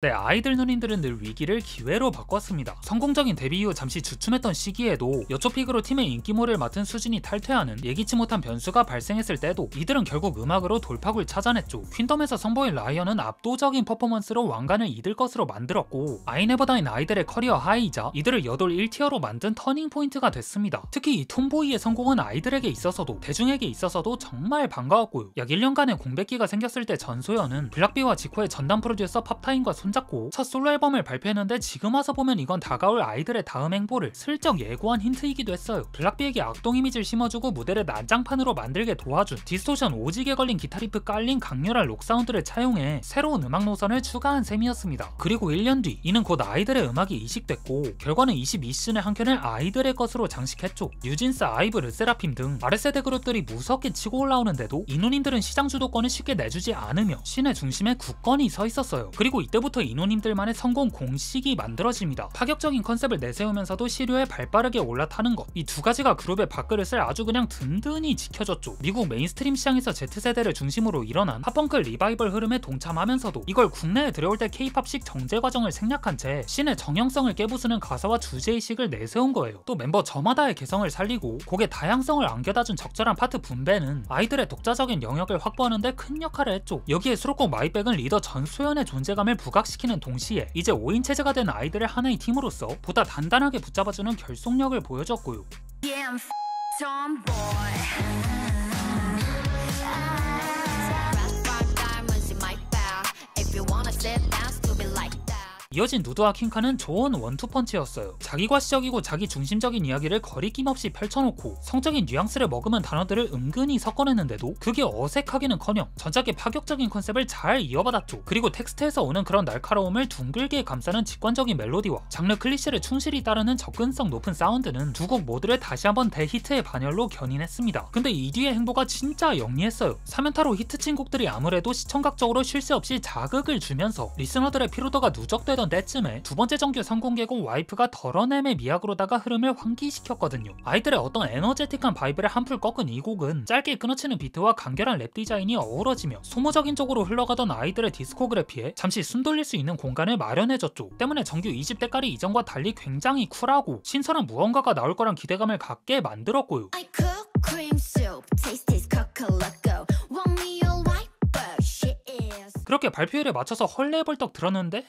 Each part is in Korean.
네, 아이들 누님들은 늘 위기를 기회로 바꿨습니다. 성공적인 데뷔 이후 잠시 주춤했던 시기에도 여초픽으로 팀의 인기몰이를 맡은 수진이 탈퇴하는 예기치 못한 변수가 발생했을 때도 이들은 결국 음악으로 돌파구를 찾아냈죠. 퀸덤에서 선보인 라이언은 압도적인 퍼포먼스로 왕관을 이들 것으로 만들었고, 아이네버다인 아이들의 커리어 하이이자 이들을 여돌 1티어로 만든 터닝포인트가 됐습니다. 특히 이 톰보이의 성공은 아이들에게 있어서도 대중에게 있어서도 정말 반가웠고요. 약 1년간의 공백기가 생겼을 때 전소연은 블락비와 지코의 전담 프로듀서 팝타인과 손잡고 첫 솔로 앨범을 발표했는데, 지금 와서 보면 이건 다가올 아이들의 다음 행보를 슬쩍 예고한 힌트이기도 했어요. 블락비에게 악동 이미지를 심어주고 무대를 난장판으로 만들게 도와준, 디스토션 오지게 걸린 기타 리프 깔린 강렬한 록 사운드를 차용해 새로운 음악 노선을 추가한 셈이었습니다. 그리고 1년 뒤 이는 곧 아이들의 음악이 이식됐고, 결과는 22시즌의 한 켠을 아이들의 것으로 장식했죠. 뉴진스, 아이브, 르세라핌 등 R세대 그룹들이 무섭게 치고 올라오는데도 이누님들은 시장 주도권을 쉽게 내주지 않으며 신의 중심에 굳건히 서 있었어요. 그리고 이때부터 이누님들만의 성공 공식이 만들어집니다. 파격적인 컨셉을 내세우면서도 시류에 발빠르게 올라타는 것, 이 두 가지가 그룹의 밥그릇을 아주 그냥 든든히 지켜줬죠. 미국 메인스트림 시장에서 Z세대를 중심으로 일어난 팝펑크 리바이벌 흐름에 동참하면서도 이걸 국내에 들여올 때 K-팝식 정제 과정을 생략한 채 신의 정형성을 깨부수는 가사와 주제의식을 내세운 거예요. 또 멤버 저마다의 개성을 살리고 곡의 다양성을 안겨다준 적절한 파트 분배는 아이들의 독자적인 영역을 확보하는 데 큰 역할을 했죠. 여기에 수록곡 마이백은 리더 전소연의 존재감을 부각시키는 동시에 이제 5인 체제가 된 아이들의 하나의 팀으로서 보다 단단하게 붙잡아주는 결속력을 보여줬고요. Yeah, I'm tomboy. Rock diamonds in my bag. If you wanna sit down, still be like that. 이어진 누드와 킹카는 좋은 원투펀치였어요. 자기과시적이고 자기 중심적인 이야기를 거리낌 없이 펼쳐놓고 성적인 뉘앙스를 머금은 단어들을 은근히 섞어냈는데도 그게 어색하기는커녕 전작의 파격적인 컨셉을 잘 이어받았죠. 그리고 텍스트에서 오는 그런 날카로움을 둥글게 감싸는 직관적인 멜로디와 장르 클리셰를 충실히 따르는 접근성 높은 사운드는 두 곡 모두를 다시 한번 대히트의 반열로 견인했습니다. 근데 이 뒤의 행보가 진짜 영리했어요. 3연타로 히트친 곡들이 아무래도 시청각적으로 쉴 새 없이 자극을 주면서 리스너들의 피로도가 누적되던 때쯤에 두 번째 정규 성공개곡 와이프가 덜어냄의 미학으로다가 흐름을 환기시켰거든요. 아이들의 어떤 에너제틱한 바이브를 한풀 꺾은 이 곡은 짧게 끊어치는 비트와 간결한 랩 디자인이 어우러지며 소모적인 쪽으로 흘러가던 아이들의 디스코그래피에 잠시 숨 돌릴 수 있는 공간을 마련해줬죠. 때문에 정규 20대까지 이전과 달리 굉장히 쿨하고 신선한 무언가가 나올 거란 기대감을 갖게 만들었고요. I cook cream soup, taste is coca-loco. Want me all white, but shit is. 그렇게 발표일에 맞춰서 헐레벌떡 들었는데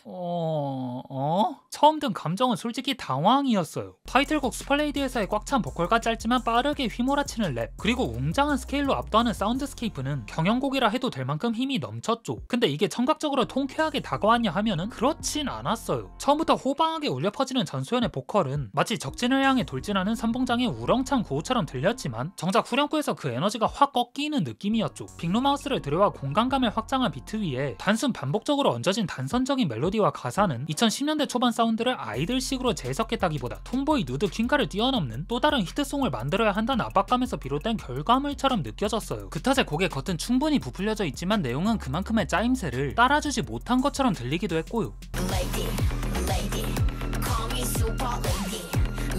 처음 든 감정은 솔직히 당황이었어요. 타이틀곡 스플레이드에서의 꽉 찬 보컬과 짧지만 빠르게 휘몰아치는 랩, 그리고 웅장한 스케일로 압도하는 사운드스케이프는 경연곡이라 해도 될 만큼 힘이 넘쳤죠. 근데 이게 청각적으로 통쾌하게 다가왔냐 하면은 그렇진 않았어요. 처음부터 호방하게 울려 퍼지는 전소연의 보컬은 마치 적진을 향해 돌진하는 선봉장의 우렁찬 구호처럼 들렸지만 정작 후렴구에서 그 에너지가 확 꺾이는 느낌이었죠. 빅로마우스를 들여와 공간감을 확장한 비트 위에 단순 반복적으로 얹어진 단선적인 멜로디와 가사는 2010년대 초반 사운드를 아이들식으로 재해석했다기보다 톰보이, 누드, 퀸카를 뛰어넘는 또 다른 히트송을 만들어야 한다는 압박감에서 비롯된 결과물처럼 느껴졌어요. 그 탓에 곡의 겉은 충분히 부풀려져 있지만 내용은 그만큼의 짜임새를 따라주지 못한 것처럼 들리기도 했고요. Lady, lady, call me super lady,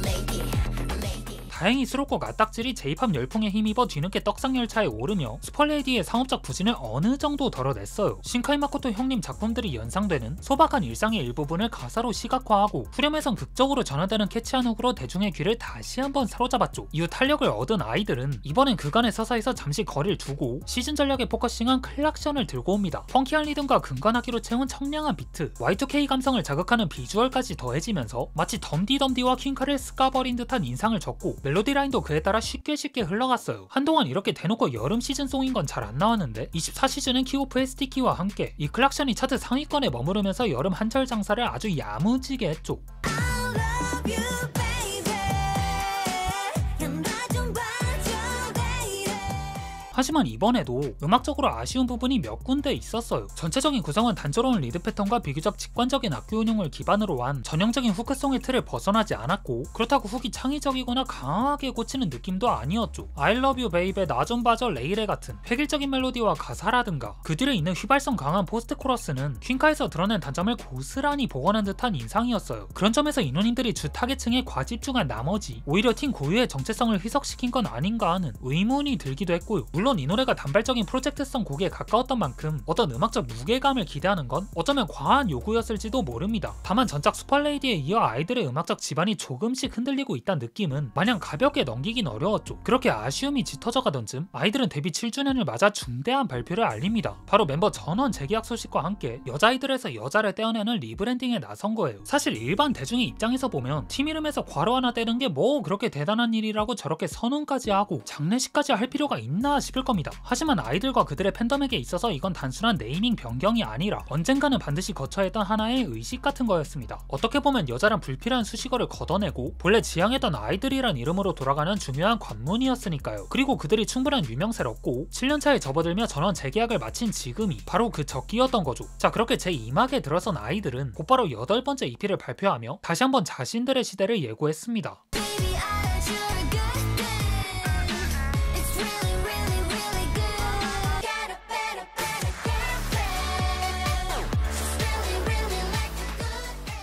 lady, lady. 다행히 수록곡 아딱질이 J-팝 열풍에 힘입어 뒤늦게 떡상열차에 오르며 슈퍼레이디의 상업적 부진을 어느 정도 덜어냈어요. 신카이 마코토 형님 작품들이 연상되는 소박한 일상의 일부분을 가사로 시각화하고 후렴에선 극적으로 전환되는 캐치한 훅으로 대중의 귀를 다시 한번 사로잡았죠. 이후 탄력을 얻은 아이들은 이번엔 그간의 서사에서 잠시 거리를 두고 시즌 전략에 포커싱한 클락션을 들고 옵니다. 펑키한 리듬과 근간하기로 채운 청량한 비트, Y2K 감성을 자극하는 비주얼까지 더해지면서 마치 덤디덤디와 퀸카를 습가버린 듯한 인상을 줬고, 멜로디 라인도 그에 따라 쉽게 흘러갔어요. 한동안 이렇게 대놓고 여름 시즌송인 건 잘 안 나왔는데 24시즌은 키오프의 스티키와 함께 이 클락션이 차트 상위권에 머무르면서 여름 한철 장사를 아주 야무지게 했죠. 하지만 이번에도 음악적으로 아쉬운 부분이 몇 군데 있었어요. 전체적인 구성은 단조로운 리드 패턴과 비교적 직관적인 악기 운용을 기반으로 한 전형적인 후크송의 틀을 벗어나지 않았고, 그렇다고 훅이 창의적이거나 강하게 꽂히는 느낌도 아니었죠. I love you baby, 나 좀 봐줘 레이레 같은 획일적인 멜로디와 가사라든가 그 뒤에 있는 휘발성 강한 포스트 코러스는 퀸카에서 드러낸 단점을 고스란히 복원한 듯한 인상이었어요. 그런 점에서 인원님들이 주 타겟층에 과집중한 나머지 오히려 팀 고유의 정체성을 희석시킨 건 아닌가 하는 의문이 들기도 했고요. 물론 물론 이 노래가 단발적인 프로젝트성 곡에 가까웠던 만큼 어떤 음악적 무게감을 기대하는 건 어쩌면 과한 요구였을지도 모릅니다. 다만 전작 슈퍼레이디에 이어 아이들의 음악적 지반이 조금씩 흔들리고 있다는 느낌은 마냥 가볍게 넘기긴 어려웠죠. 그렇게 아쉬움이 짙어져 가던 쯤 아이들은 데뷔 7주년을 맞아 중대한 발표를 알립니다. 바로 멤버 전원 재계약 소식과 함께 여자아이들에서 여자를 떼어내는 리브랜딩에 나선 거예요. 사실 일반 대중의 입장에서 보면 팀 이름에서 괄호 하나 떼는 게 뭐 그렇게 대단한 일이라고 저렇게 선언까지 하고 장례식까지 할 필요가 있나 싶을 겁니다. 하지만 아이들과 그들의 팬덤에게 있어서 이건 단순한 네이밍 변경이 아니라 언젠가는 반드시 거쳐야 했던 하나의 의식 같은 거였습니다. 어떻게 보면 여자란 불필요한 수식어를 걷어내고 본래 지향했던 아이들이란 이름으로 돌아가는 중요한 관문이었으니까요. 그리고 그들이 충분한 유명세였고 7년차에 접어들며 전원 재계약을 마친 지금이 바로 그 적기였던 거죠. 자, 그렇게 제2막에 들어선 아이들은 곧바로 8번째 EP를 발표하며 다시 한번 자신들의 시대를 예고했습니다. Baby, I heard you're a good thing. It's really, really, really good. Got a better, better girlfriend. She's really, really like a good thing.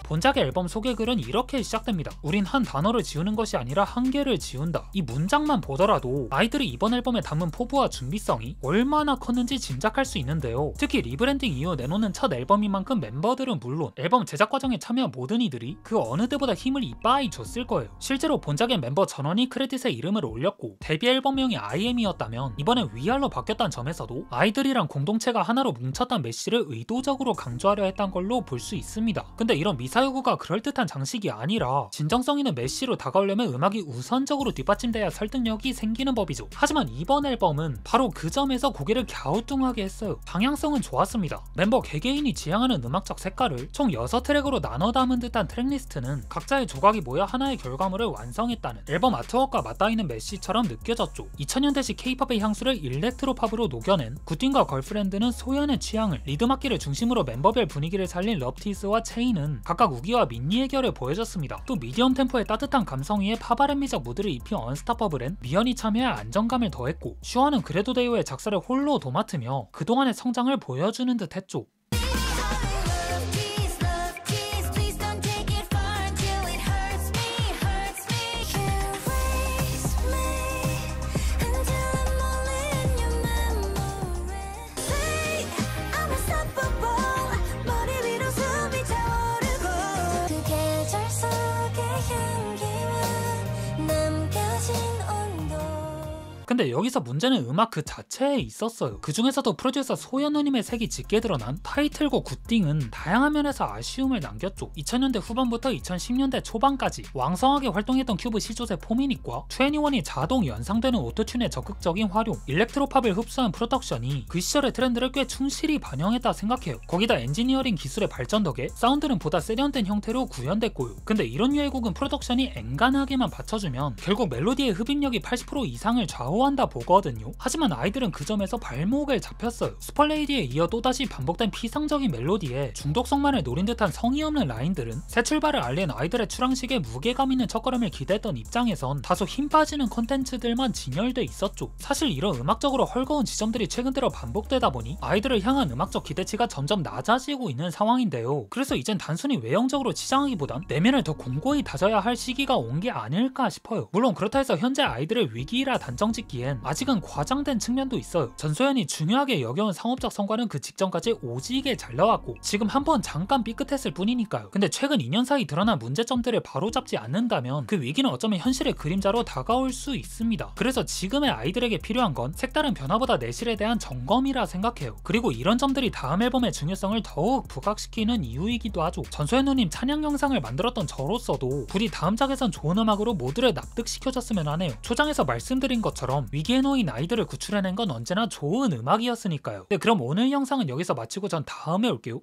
본작의 앨범 소개글은 이렇게 시작됩니다. 우린 한 단어를 지우는 것이 아니라 한 개를 지운다. 이 문장만 보더라도 아이들이 이번 앨범에 담은 포부와 준비성이 얼마나 컸는지 짐작할 수 있는데요. 특히 리브랜딩 이후 내놓는 첫 앨범인 만큼 멤버들은 물론 앨범 제작 과정에 참여한 모든 이들이 그 어느 때보다 힘을 이빠이 줬을 거예요. 실제로 본작엔 멤버 전원이 크레딧에 이름을 올렸고 데뷔 앨범명이 IM이었다면 이번엔 위아로 바뀌었다는 점에서도 아이들이랑 공동체가 하나로 뭉쳤다는 메시를 의도적으로 강조하려 했던 걸로 볼 수 있습니다. 근데 이런 미사여구가 그럴듯한 장식이 아니라 진정성 있는 메시로 다가오려면 음악이 우선적으로 뒷받침돼야 설득력이 생기는 법이죠. 하지만 이번 앨범은 바로 그 점에서 고개를 갸우뚱하게 했어요. 방향성은 좋았습니다. 멤버 개개인이 지향하는 음악적 색깔을 총 6트랙으로 나눠 담은 듯한 트랙리스트는 각자의 조각이 모여 하나의 결과물을 완성했다는 앨범 아트워크가 맞닿아있는 메시처럼 느껴졌죠. 2000년대식 K-팝의 향수를 일렉트로팝으로 녹여낸 굿딩과 걸프렌드는 소연의 취향을, 리듬악기를 중심으로 멤버별 분위기를 살린 럽티스와 체인은 각각 우기와 민니의 결을 보여줬습니다. 또 미디엄 템포의 따뜻한 감성 위에 팝 R&B적 무드를 입힌 언스타퍼블엔 미연이 참여해 안정감을 더했고, 슈아는 그래도 데이오의 작사를 홀로 도맡으며 그동안의 성장을 보여주는 듯 했죠. Love tease, please don't take it far until it hurts me, hurts me. You raise me until I'm only in your memory. Say I'm unstoppable. 머리 위로 숨이 차오르고 그 계절 속의 향기만 남겨진 온도. 근데 여기서 문제는 음악 그 자체에 있었어요. 그 중에서도 프로듀서 소연 누님의 색이 짙게 드러난 타이틀곡 굿딩은 다양한 면에서 아쉬움을 남겼죠. 2000년대 후반부터 2010년대 초반까지 왕성하게 활동했던 큐브 시조세 포미닛과 21이 자동 연상되는 오토튠의 적극적인 활용, 일렉트로팝을 흡수한 프로덕션이 그 시절의 트렌드를 꽤 충실히 반영했다 생각해요. 거기다 엔지니어링 기술의 발전 덕에 사운드는 보다 세련된 형태로 구현됐고요. 근데 이런 류의 곡은 프로덕션이 앵간하게만 받쳐주면 결국 멜로디의 흡입력이 80% 이상을 좌우한다 보거든요. 하지만 아이들은 그 점에서 발목을 잡혔어요. 슈퍼레이디에 이어 또다시 반복된 피상적인 멜로디에 중독성만을 노린 듯한 성의 없는 라인들은 새 출발을 알린 아이들의 출항식에 무게감 있는 첫걸음을 기대했던 입장에선 다소 힘 빠지는 콘텐츠들만 진열돼 있었죠. 사실 이런 음악적으로 헐거운 지점들이 최근 들어 반복되다 보니 아이들을 향한 음악적 기대치가 점점 낮아지고 있는 상황인데요. 그래서 이젠 단순히 외형적으로 치장하기보단 내면을 더 공고히 다져야 할 시기가 온 게 아닐까 싶어요. 물론 그렇다 해서 현재 아이들을 위기라 단정짓기엔 아직은 과장된 측면도 있어요. 전소연이 중요하게 여겨온 상업적 성과는 그 직전까지 오지게 잘 나왔고 지금 한번 잠깐 삐끗했을 뿐이니까요. 근데 최근 2년 사이 드러난 문제점들을 바로잡지 않는다면 그 위기는 어쩌면 현실의 그림자로 다가올 수 있습니다. 그래서 지금의 아이들에게 필요한 건 색다른 변화보다 내실에 대한 점검이라 생각해요. 그리고 이런 점들이 다음 앨범의 중요성을 더욱 부각시키는 이유이기도 하죠. 전소연 누님 찬양 영상을 만들었던 저로서도 부디 다음 작에선 좋은 음악으로 모두를 납득시켜줬으면 하네요. 초장에서 말씀드린 것처럼 위기에 놓인 아이들을 구출해낸 건 언제나 좋은 음악이었으니까요. 네, 그럼 오늘 영상은 여기서 마치고 전 다음에 올게요.